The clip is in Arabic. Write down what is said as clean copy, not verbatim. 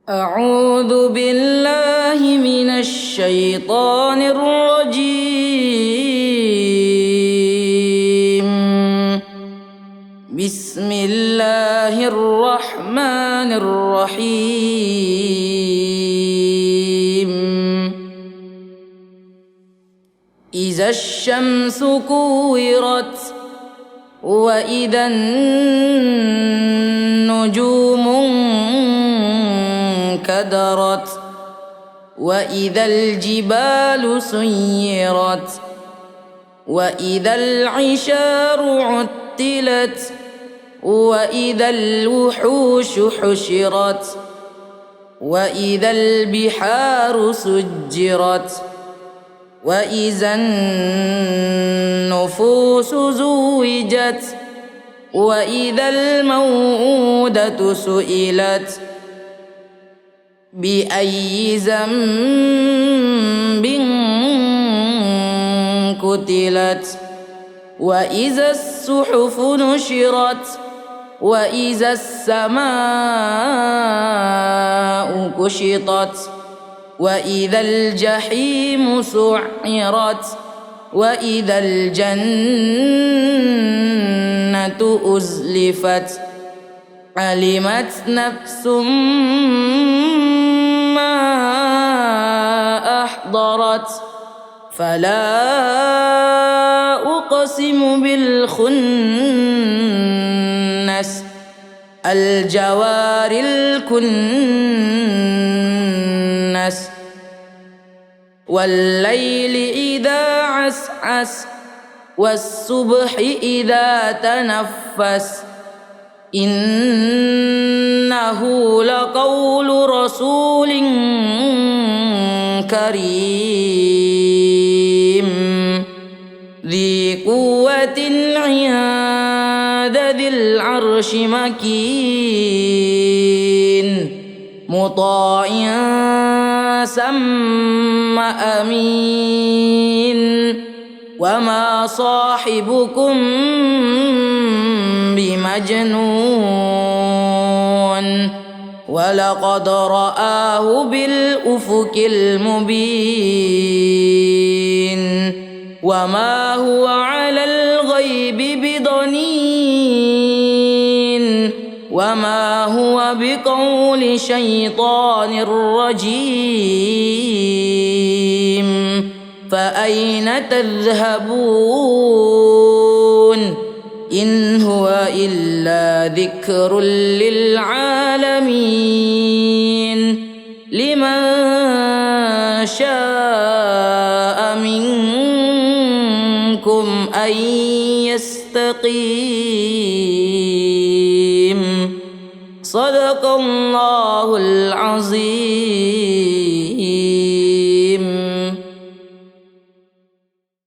أعوذ بالله من الشيطان الرجيم. بسم الله الرحمن الرحيم. إذا الشمس كورت وإذا النجوم انكدرت وإذا الجبال سيرت وإذا العشار عطلت وإذا الوحوش حشرت وإذا البحار سجرت وإذا النفوس زوجت وإذا الموءودة سئلت بأي ذنب قتلت وإذا الصحف نشرت وإذا السماء كشطت وإذا الجحيم سعرت وإذا الجنة أزلفت علمت نفس ما أحضرت فلا أقسم بالخنس الجوار الكنس والليل إذا عسعس والصبح إذا تنفس إنه لقول رسول كريم ذي قوة عند ذي العرش مكين مطاع ثم أمين وما صاحبكم بمجنون ولقد رآه بالأفق المبين وما هو على الغيب بضنين وما هو بقول شيطان رجيم فأين تذهبون إن هو إلا ذكر للعالمين لمن شاء منكم أن يستقيم صدق الله العظيم.